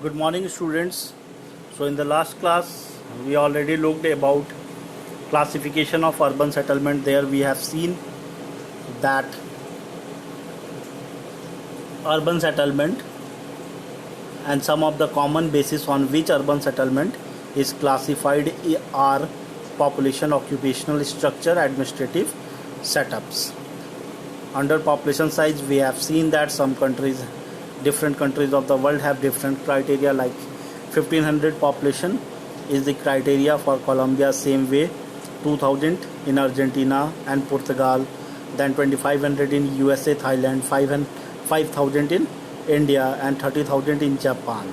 Good morning, students. So in the last class we already looked about classification of urban settlement. There we have seen that urban settlement and some of the common basis on which urban settlement is classified are population, occupational structure, administrative setups. Under population size we have seen that different countries of the world have different criteria, like 1500 population is the criteria for Colombia, same way 2000 in Argentina and Portugal, then 2500 in USA, Thailand, 5000 in India and 30,000 in Japan.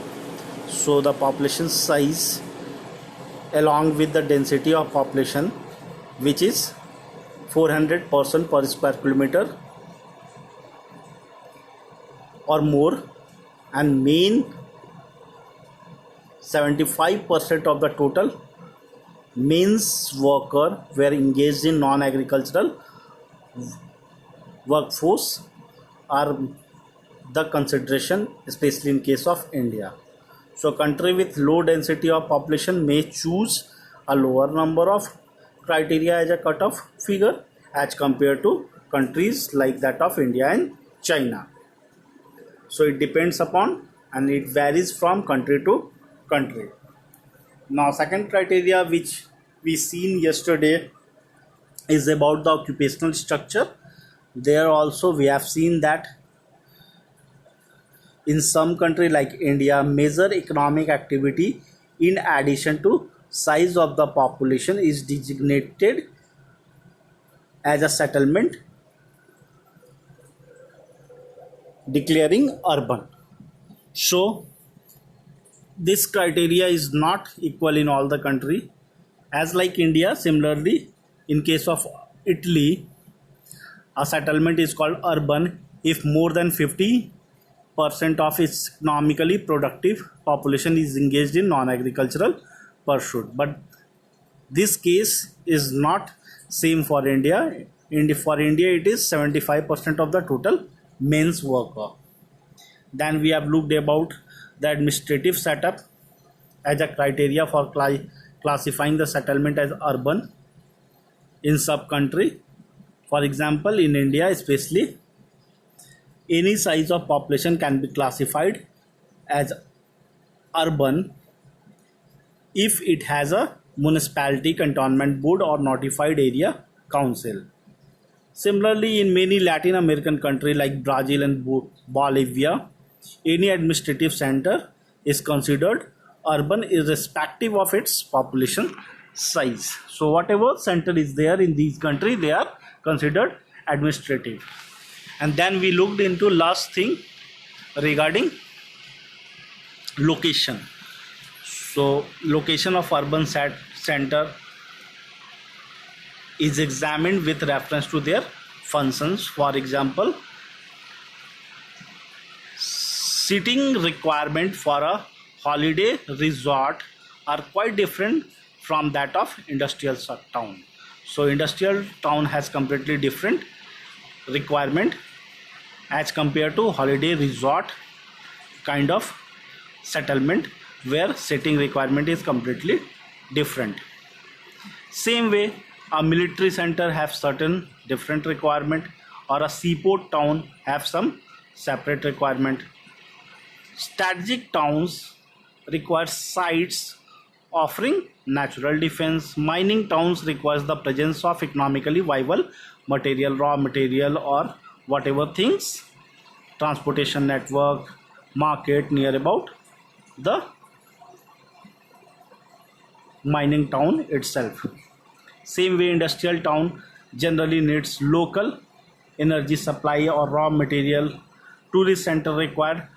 So the population size along with the density of population, which is 400 person per square kilometer or more, and main 75% of the total means worker were engaged in non-agricultural workforce are the consideration, especially in case of India. So country with low density of population may choose a lower number of criteria as a cutoff figure as compared to countries like that of India and China. So it depends upon and it varies from country to country. Now second criteria which we seen yesterday is about the occupational structure. There also we have seen that in some country like India, major economic activity in addition to size of the population is designated as a settlement, declaring urban. So this criteria is not equal in all the country. As like India, similarly in case of Italy, a settlement is called urban if more than 50% of its economically productive population is engaged in non-agricultural pursuit. But this case is not same for India. For India it is 75% of the total men's worker. Then we have looked about the administrative setup as a criteria for classifying the settlement as urban in sub country. For example, in India especially, any size of population can be classified as urban if it has a municipality, cantonment board or notified area council. Similarly, in many Latin American countries like Brazil and Bolivia, any administrative center is considered urban irrespective of its population size. So whatever center is there in these countries, they are considered administrative. And then we looked into last thing regarding location. So location of urban center is examined with reference to their functions. For example, seating requirement for a holiday resort are quite different from that of industrial town. So industrial town has completely different requirement as compared to holiday resort kind of settlement where sitting requirement is completely different. Same way, a military center have certain different requirement, or a seaport town have some separate requirement. Strategic towns require sites offering natural defense. Mining towns requires the presence of economically viable material, raw material or whatever things, transportation network, market near about the mining town itself. Same way, industrial town generally needs local energy supply or raw material. Tourist center require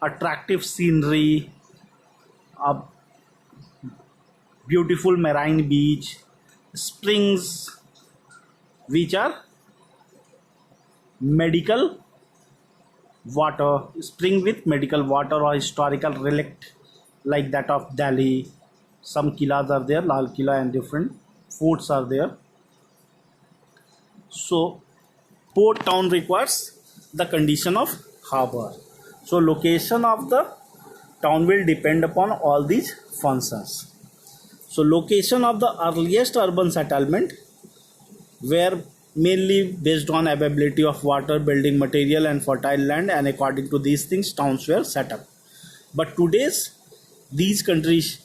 attractive scenery, a beautiful marine beach, springs which are medical water, spring with medical water or historical relic like that of Delhi. Some killas are there, Lal Killa and different forts are there. So port town requires the condition of harbor. So location of the town will depend upon all these functions. So location of the earliest urban settlement were mainly based on availability of water, building material and fertile land, and according to these things towns were set up. But today's these countries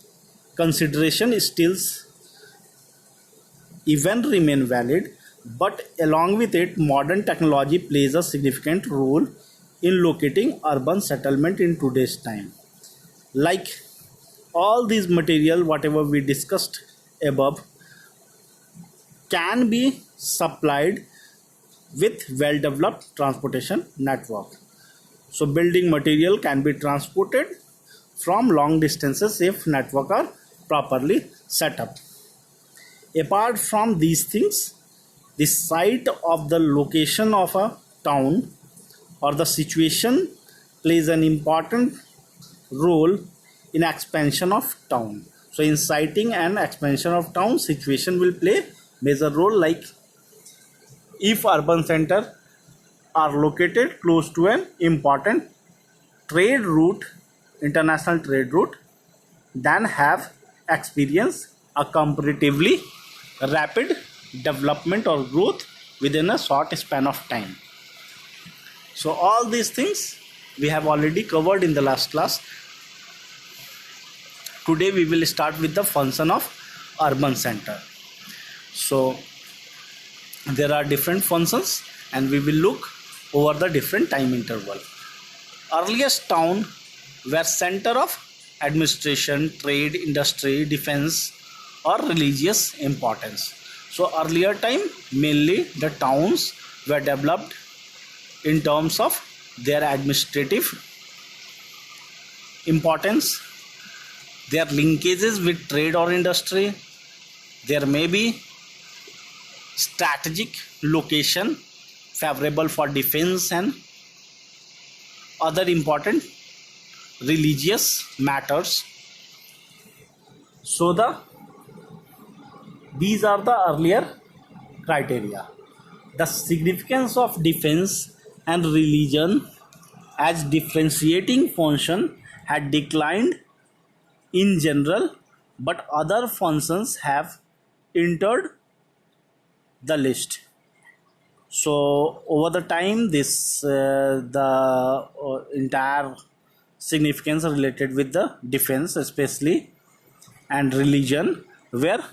consideration still even remain valid, but along with it modern technology plays a significant role in locating urban settlement in today's time. Like all these material whatever we discussed above can be supplied with well developed transportation network. So building material can be transported from long distances if network are properly set up. Apart from these things, the site of the location of a town or the situation plays an important role in expansion of town. So in siting and expansion of town, situation will play major role. Like if urban center are located close to an important trade route, international trade route, then have experienced a comparatively rapid development or growth within a short span of time. So all these things we have already covered in the last class. Today we will start with the function of urban center. So there are different functions and we will look over the different time interval. Earliest town were center of administration, trade, industry, defense or religious importance. So earlier time mainly the towns were developed in terms of their administrative importance, their linkages with trade or industry. There may be strategic location favorable for defense and other important religious matters. So these are the earlier criteria. The significance of defense and religion as differentiating function had declined in general, but other functions have entered the list. So over the time this the entire significance related with the defense especially and religion were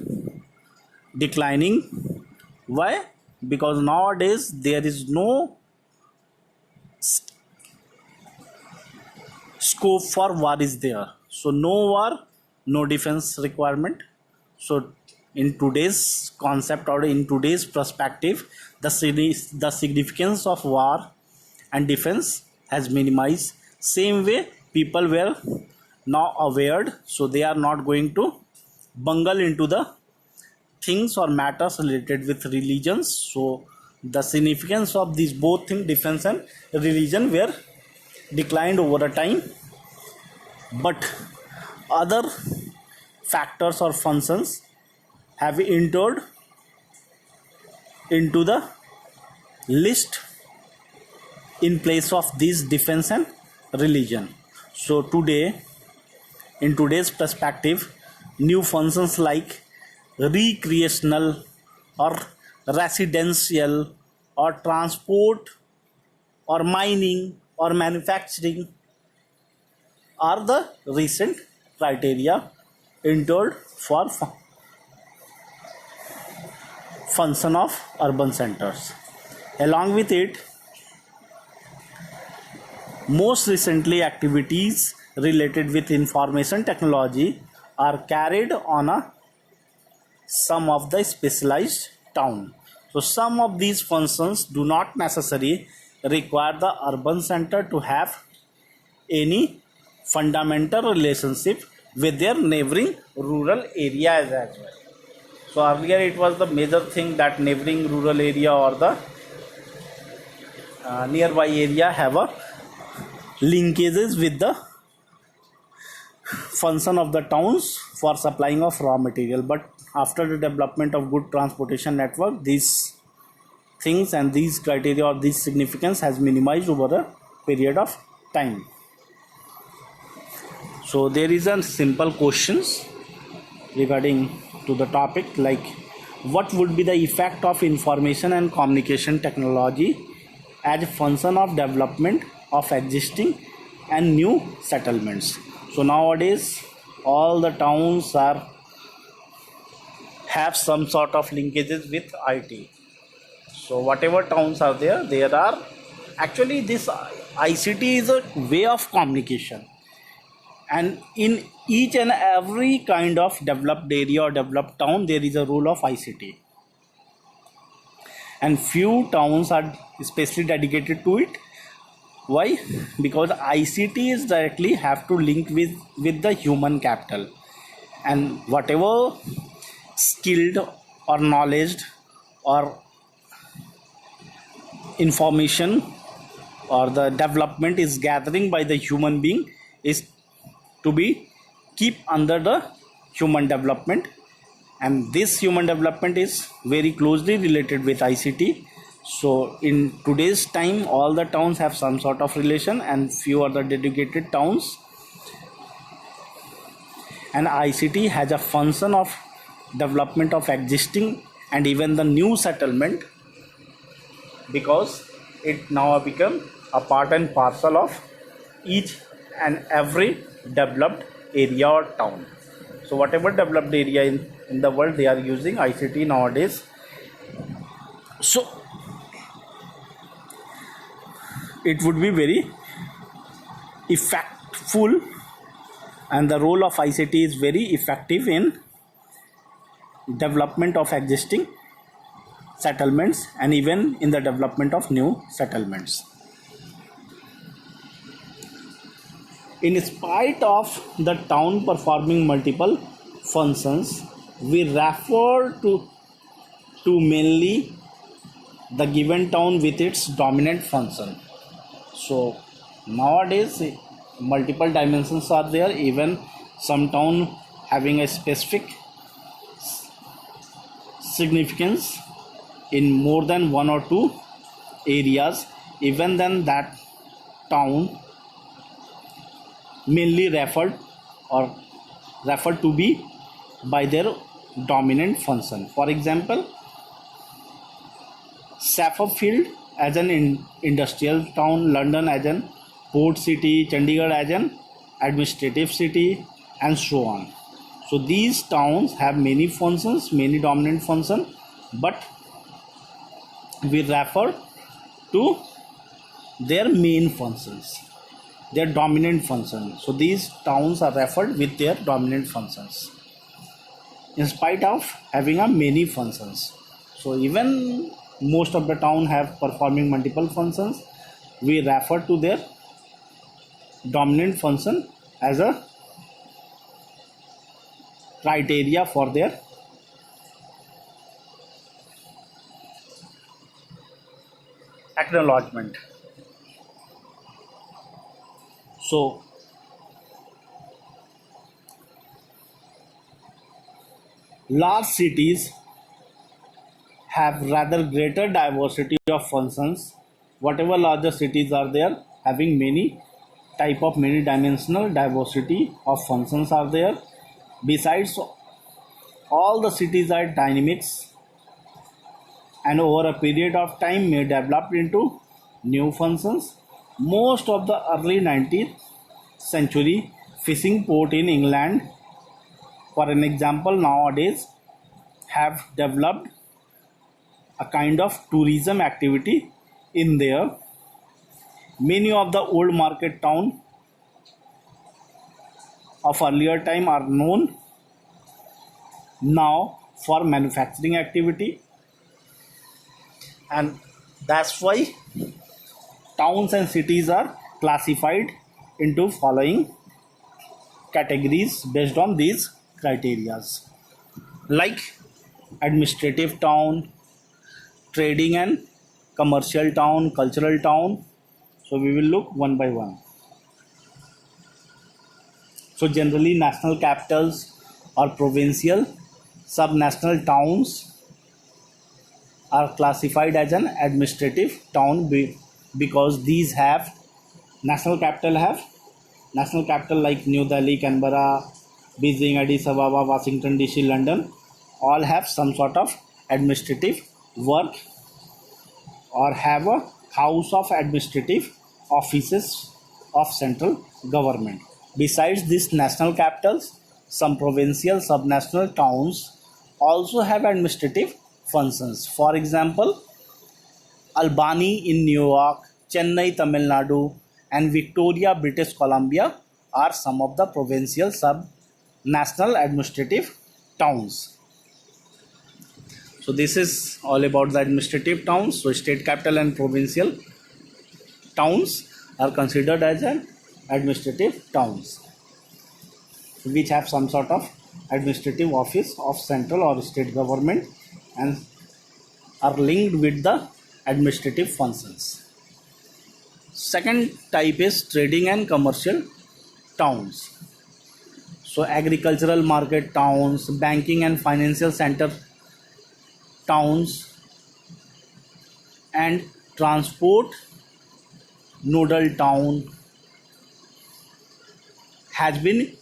declining. Why? Because nowadays there is no scope for war is there. So no war, no defense requirement. So in today's concept or in today's perspective, the significance of war and defense has minimized. Same way people were now aware, so they are not going to bungle into the things or matters related with religions. So the significance of these both things, defense and religion, were declined over a time, but other factors or functions have entered into the list in place of these defense and religion. So today, in today's perspective, new functions like recreational or residential or transport or mining or manufacturing are the recent criteria entered for function of urban centers. Along with it, most recently activities related with information technology are carried on some of the specialized town. So some of these functions do not necessarily require the urban center to have any fundamental relationship with their neighboring rural areas as well. So earlier it was the major thing that neighboring rural area or the nearby area have a linkages with the function of the towns for supplying of raw material. But after the development of good transportation network, these things and these criteria or this significance has minimized over a period of time. So there is a simple questions regarding to the topic, like what would be the effect of information and communication technology as a function of development of existing and new settlements. So nowadays all the towns are have some sort of linkages with IT. So whatever towns are there, there are actually this ICT is a way of communication, and in each and every kind of developed area or developed town there is a role of ICT, and few towns are especially dedicated to it. Why? Because ICT is directly have to link with the human capital, and whatever skilled or knowledge or information or the development is gathering by the human being is to be keep under the human development, and this human development is very closely related with ICT. So in today's time all the towns have some sort of relation, and few are the dedicated towns, and ICT has a function of development of existing and even the new settlement, because it now become a part and parcel of each and every developed area or town. So whatever developed area in the world, they are using ICT nowadays. So it would be very effectful, and the role of ICT is very effective in development of existing settlements and even in the development of new settlements. In spite of the town performing multiple functions, we refer to mainly the given town with its dominant function. So nowadays multiple dimensions are there, even some town having a specific significance in more than one or two areas, even then that town mainly referred to be by their dominant function. For example, Saffordfield as an industrial town, London as an port city, Chandigarh as an administrative city, and so on. So these towns have many functions, many dominant functions, but we refer to their main functions, their dominant functions. So these towns are referred with their dominant functions in spite of having a many functions. So even most of the town have performing multiple functions, we refer to their dominant function as a criteria for their acknowledgement. So large cities have rather greater diversity of functions. Whatever larger cities are there, having many type of many dimensional diversity of functions are there. Besides, all the cities are dynamics and over a period of time may develop into new functions. Most of the early 19th century fishing port in England, for an example, nowadays have developed a kind of tourism activity in there. Many of the old market town of earlier time are known now for manufacturing activity, and that's why towns and cities are classified into following categories based on these criterias, like administrative town, trading and commercial town, cultural town. So we will look one by one. So generally national capitals or provincial subnational towns are classified as an administrative town because these have national capital have National capital like New Delhi, Canberra, Beijing, Addis Ababa, Washington DC, London all have some sort of administrative work or have a house of administrative offices of central government. Besides these national capitals, some provincial subnational towns also have administrative functions. For example, Albany in New York, Chennai, Tamil Nadu, and Victoria, British Columbia are some of the provincial sub-national administrative towns. So this is all about the administrative towns. So state capital and provincial towns are considered as an administrative towns, which have some sort of administrative office of central or state government and are linked with the administrative functions. Second type is trading and commercial towns. So agricultural market towns, banking and financial center towns, and transport nodal town has been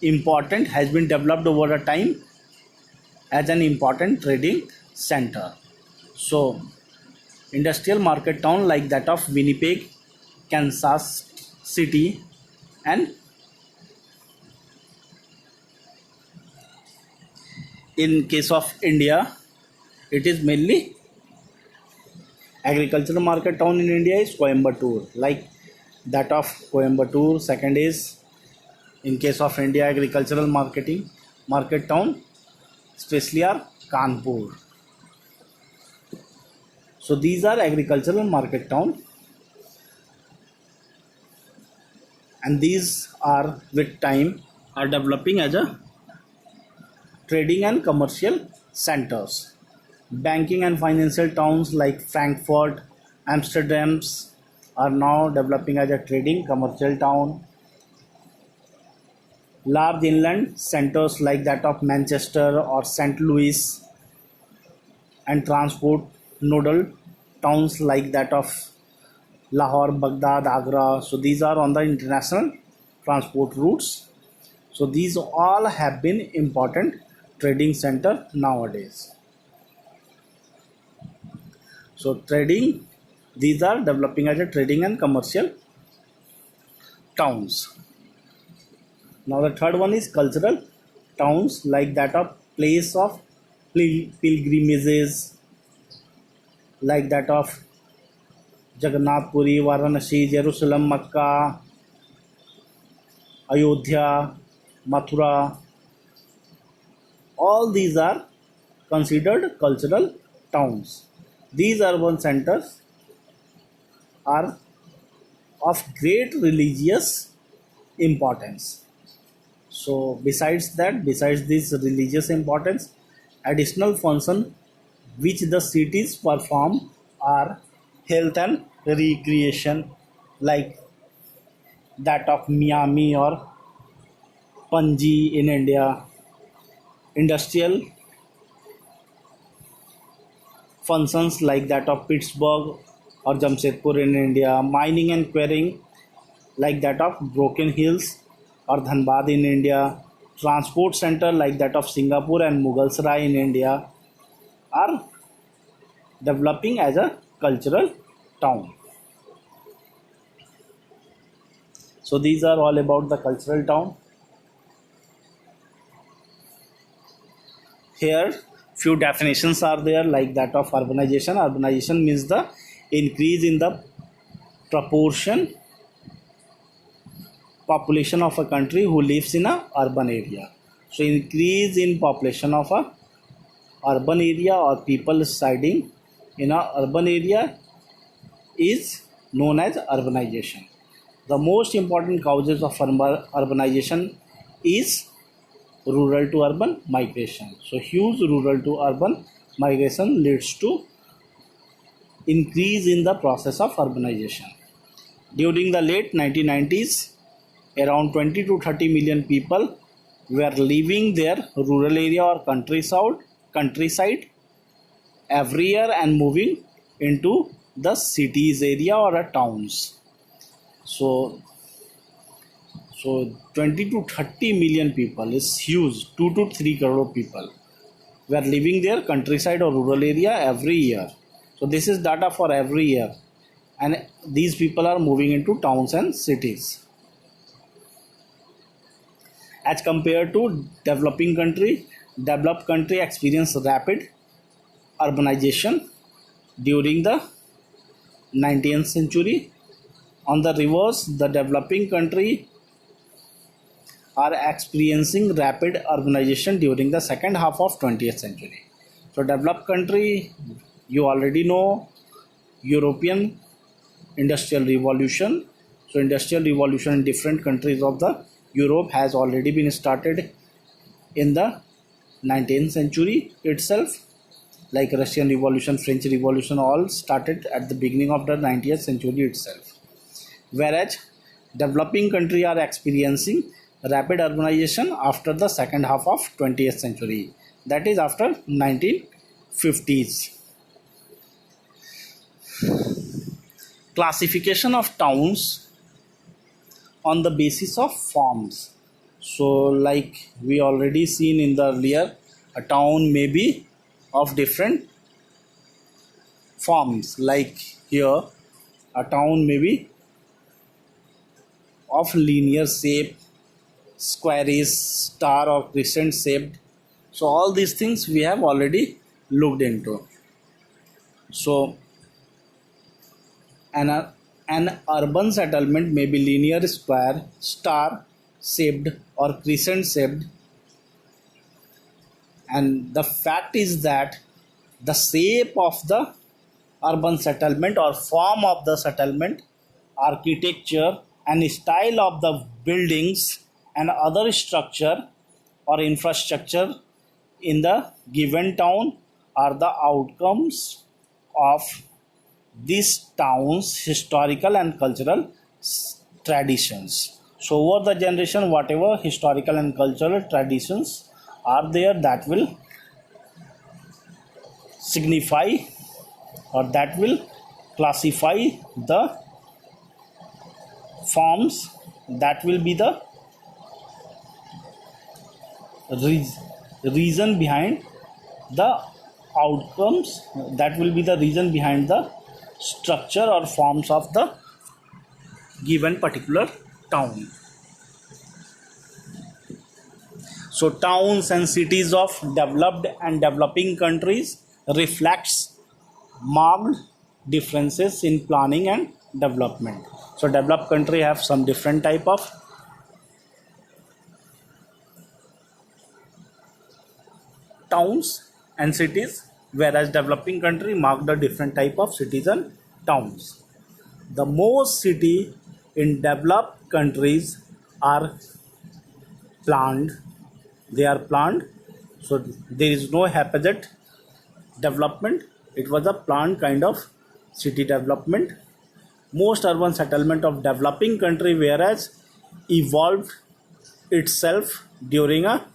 developed over a time as an important trading center. So industrial market town like that of Winnipeg, Kansas City, and in case of India, it is mainly agricultural market town in India is Coimbatore, like that of Coimbatore. Second is, in case of India, agricultural market town especially are Kanpur. So these are agricultural market town, and these are with time are developing as a trading and commercial centers. Banking and financial towns like Frankfurt, Amsterdam are now developing as a trading commercial town. Large inland centers like that of Manchester or St. Louis, and transport nodal towns like that of Lahore, Baghdad, Agra. So these are on the international transport routes. So these all have been important trading center nowadays. So trading, these are developing as a trading and commercial towns. Now the third one is cultural towns like that of place of pilgrimages like that of Jagannath Puri, Varanasi, Jerusalem, Makkah, Ayodhya, Mathura. All these are considered cultural towns. These urban centers are of great religious importance. So besides this religious importance, additional function which the cities perform are health and recreation, like that of Miami or Panji in India. Industrial functions like that of Pittsburgh or Jamshedpur in India. Mining and quarrying like that of Broken Hills or Dhanbad in India. Transport center like that of Singapore and Mughalsarai in India are developing as a cultural town. So these are all about the cultural town. Here few definitions are there like that of urbanization. Urbanization means the increase in the proportion population of a country who lives in a urban area. So increase in population of a urban area or people residing in a urban area is known as urbanization. The most important causes of urbanization is rural to urban migration. So huge rural to urban migration leads to increase in the process of urbanization. During the late 1990s, around 20 to 30 million people were leaving their rural area or countryside every year and moving into the cities area or towns. So So 20 to 30 million people is huge. 2 to 3 crore people were living their countryside or rural area every year. So this is data for every year, and these people are moving into towns and cities. As compared to developed country experience rapid urbanization during the 19th century. On the reverse, the developing country are experiencing rapid urbanization during the second half of 20th century. So developed country, you already know, European industrial revolution. So industrial revolution in different countries of the Europe has already been started in the 19th century itself, like Russian revolution, French revolution, all started at the beginning of the 19th century itself. Whereas developing countries are experiencing rapid urbanization after the second half of 20th century, that is after 1950s. Classification of towns on the basis of forms. So like we already seen in the earlier, a town may be of different forms. Like here, a town may be of linear shape, squarish, star or crescent shaped. So all these things we have already looked into. So an urban settlement may be linear, square, star shaped or crescent shaped, and the fact is that the shape of the urban settlement or form of the settlement, architecture and style of the buildings and other structure or infrastructure in the given town are the outcomes of these towns' historical and cultural traditions. So over the generation, whatever historical and cultural traditions are there, that will signify or that will classify the forms, that will be the reason behind the outcomes, that will be the reason behind the structure or forms of the given particular town. So towns and cities of developed and developing countries reflects marked differences in planning and development. So developed country have some different type of towns and cities, whereas developing country mark the different type of cities and towns. The most city in developed countries are planned. They are planned, so there is no haphazard development. It was a planned kind of city development. Most urban settlement of developing country whereas evolved itself during a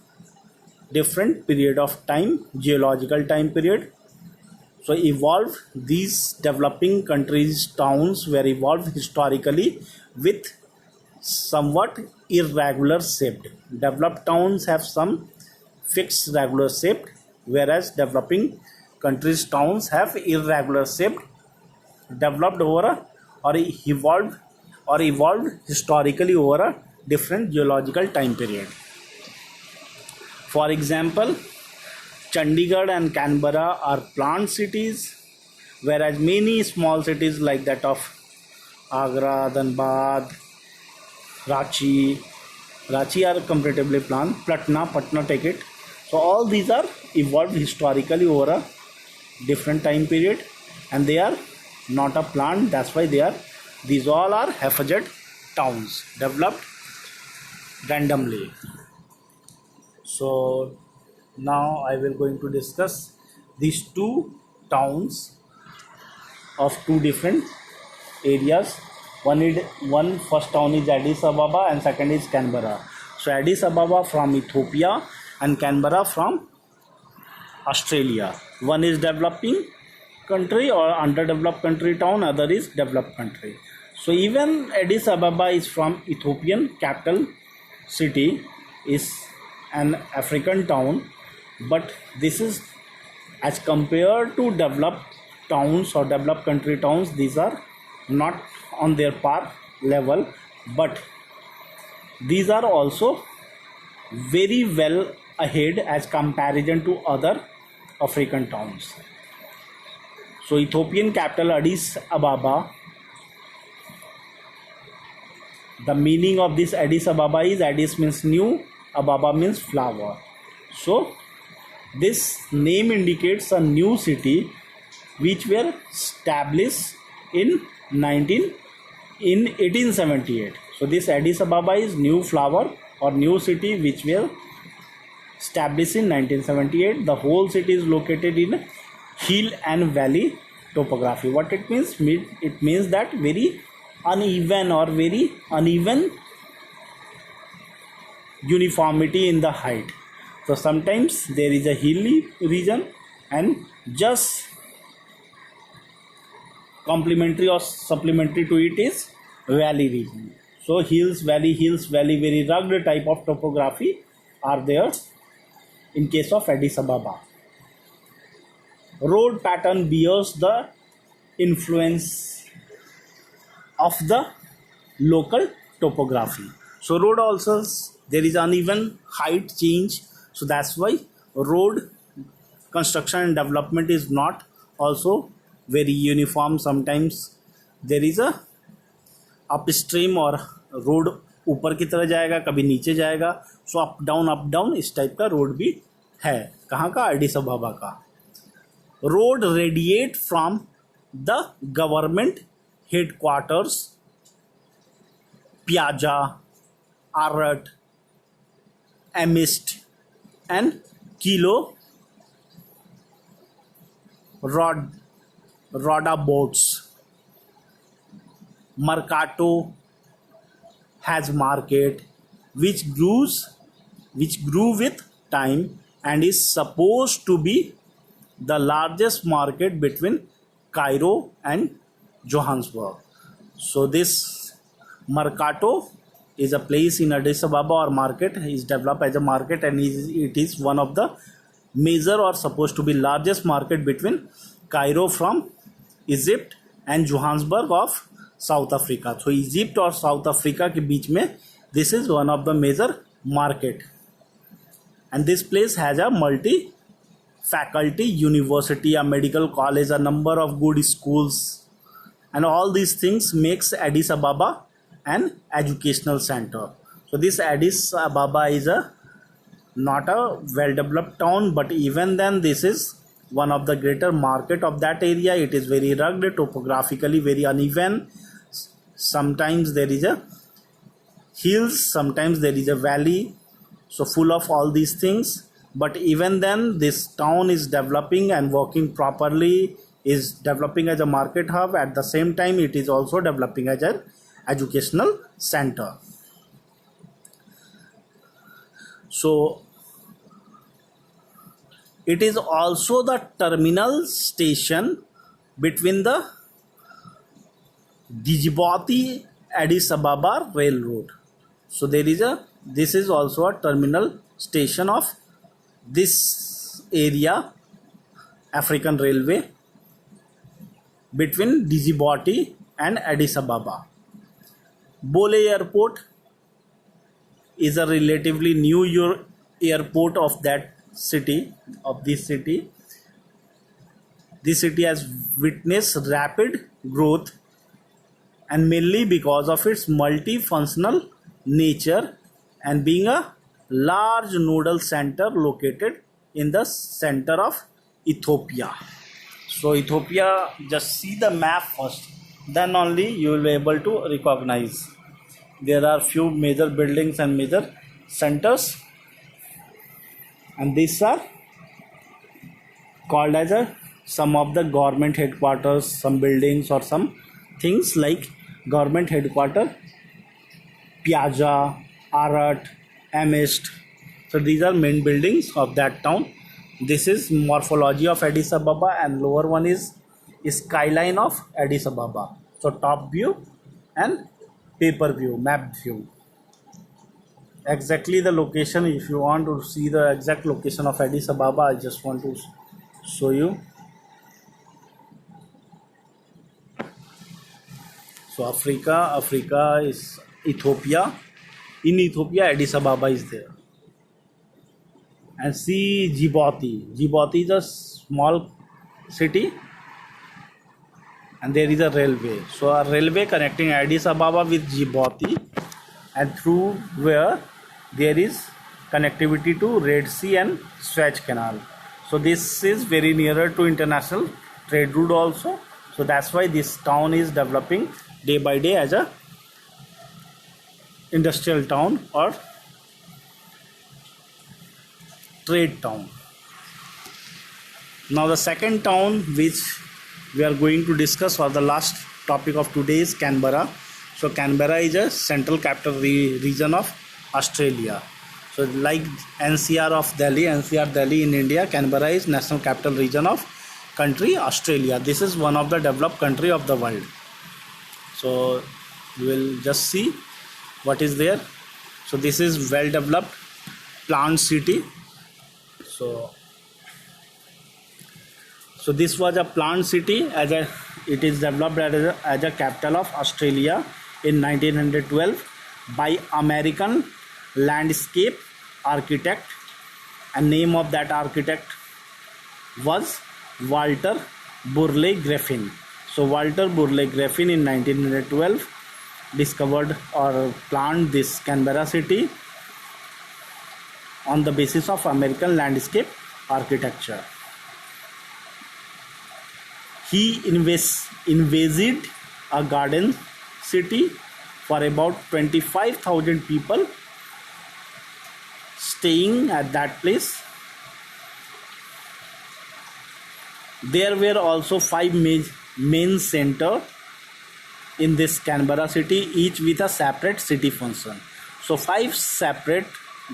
different period of time, geological time period. So evolved, these developing countries towns were evolved historically with somewhat irregular shaped. Developed towns have some fixed regular shaped, whereas developing countries towns have irregular shaped, developed over a, or evolved historically over a different geological time period. For example, Chandigarh and Canberra are planned cities, whereas many small cities like that of Agra, Dhanbad, Ranchi are comparatively planned. Patna, take it. So all these are evolved historically over a different time period, and they are not a planned. That's why these all are haphazard towns developed randomly. So now I will going to discuss these two towns of two different areas. One first town is Addis Ababa and second is Canberra. So Addis Ababa from Ethiopia and Canberra from Australia. One is developing country or underdeveloped country town, other is developed country. So even Addis Ababa is from Ethiopian capital city, is an African town, but this is as compared to developed towns or developed country towns, these are not on their par level, but these are also very well ahead as comparison to other African towns. So Ethiopian capital Addis Ababa, the meaning of this Addis Ababa is Addis means new, Ababa means flower. So this name indicates a new city which were established in 1878. So this Addis Ababa is new flower or new city which were established in 1978. The whole city is located in hill and valley topography. What it means? It means that very uneven or very uneven uniformity in the height. So sometimes there is a hilly region and just complementary or supplementary to it is valley region. So hills, valley, very rugged type of topography are there in case of Addis Ababa. Road pattern bears the influence of the local topography. So road also there is uneven height change. So that's why road construction and development is not also very uniform. Sometimes there is a upstream और road ऊपर की तरह जाएगा, कभी नीचे जाएगा. So up down इस type का रोड भी है. कहाँ का? एडिस अबाबा का. Road radiate from the government headquarters Piazza, Arat, Amist and Kilo रोडा बोट्स. Mercato has market which grew with time and is supposed to be the largest market between Cairo and Johannesburg. So this Mercato is a place in Addis Ababa, or market is developed as a market, and it is one of the major or supposed to be largest market between Cairo from Egypt and Johannesburg of South Africa. तो Egypt और South Africa के बीच में this is one of the major market. And this place has a multi faculty university, a medical college, a number of good schools, and all these things makes Addis Ababa an educational centre. So this Addis Ababa is a not a well developed town, but even then this is one of the greater market of that area. It is very rugged, topographically very uneven. Sometimes there is a hills, sometimes there is a valley, so full of all these things. But even then this town is developing and working properly, is developing as a market hub. At the same time it is also developing as an educational center. So it is also the terminal station between the Djibouti Addis Ababa railroad. So this is also a terminal station of this area, African Railway, between Djibouti and Addis Ababa. Bole Airport is a relatively new airport of that city, of this city. This city has witnessed rapid growth, and mainly because of its multifunctional nature and being a large nodal center located in the center of Ethiopia. So Ethiopia, just see the map first, then only you will be able to recognize. There are few major buildings and major centers, and these are called as some of the government headquarters, some buildings or some things like government headquarters, Piazza, Arat, Amist. So these are main buildings of that town. This is morphology of Addis Ababa, and lower one is skyline of Addis Ababa. So top view, and paper view, map view. Exactly the location, if you want to see the exact location of Addis Ababa, I just want to show you. So Africa is Ethiopia. In Ethiopia, Addis Ababa is there. And see Djibouti. Djibouti is a small city, and there is a railway. So a railway connecting Addis Ababa with Djibouti, and through where there is connectivity to Red Sea and Suez Canal. So this is very nearer to international trade route also. So that's why this town is developing day by day as a industrial town or trade town. Now the second town which we are going to discuss, or the last topic of today, is Canberra. So Canberra is a central capital region of Australia. So like NCR of Delhi, NCR Delhi in India, Canberra is national capital region of country Australia. This is one of the developed country of the world. So you will just see what is there. So this is well developed plant city. So this was a plant city it is developed as a capital of Australia in 1912 by American landscape architect, and name of that architect was Walter Burley Griffin. So Walter Burley Griffin in 1912 discovered or planned this Canberra city on the basis of American landscape architecture. He envisaged a garden city for about 25,000 people staying at that place. There were also 5 main centers in this Canberra city, each with a separate city function. So 5 separate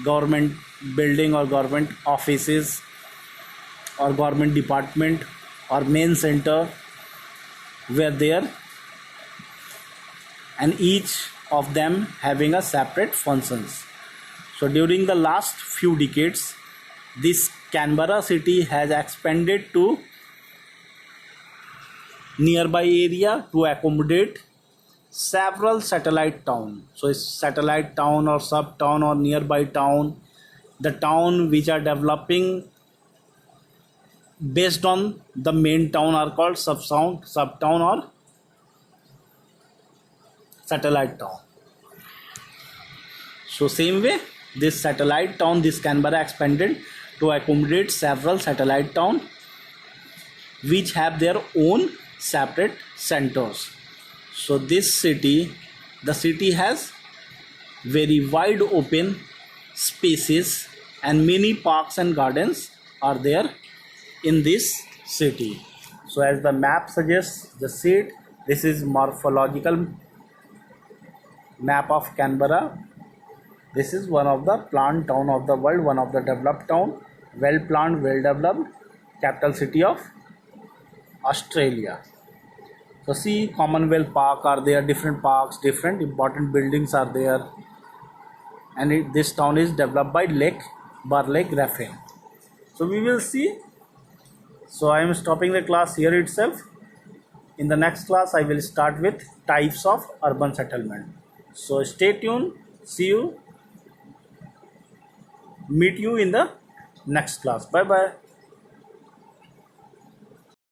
government building or government offices or government department or main center were there, and each of them having a separate functions. So during the last few decades, this Canberra city has expanded to nearby area to accommodate several satellite town. So it's satellite town or sub town or nearby town, the town which are developing based on the main town are called sub town or satellite town. So same way, this satellite town, this Canberra expanded to accommodate several satellite town which have their own separate centers. So this city, the city has very wide open spaces and many parks and gardens are there in this city. So as the map suggests, this is morphological map of Canberra. This is one of the planned town of the world, one of the developed town, well planned, well developed capital city of Australia. So see, Commonwealth Park are there, different parks, different important buildings are there, and this town is developed by Burley Griffin. So we will see. So I am stopping the class here itself. In the next class I will start with types of urban settlement. So stay tuned. See you. Meet you in the next class. Bye bye.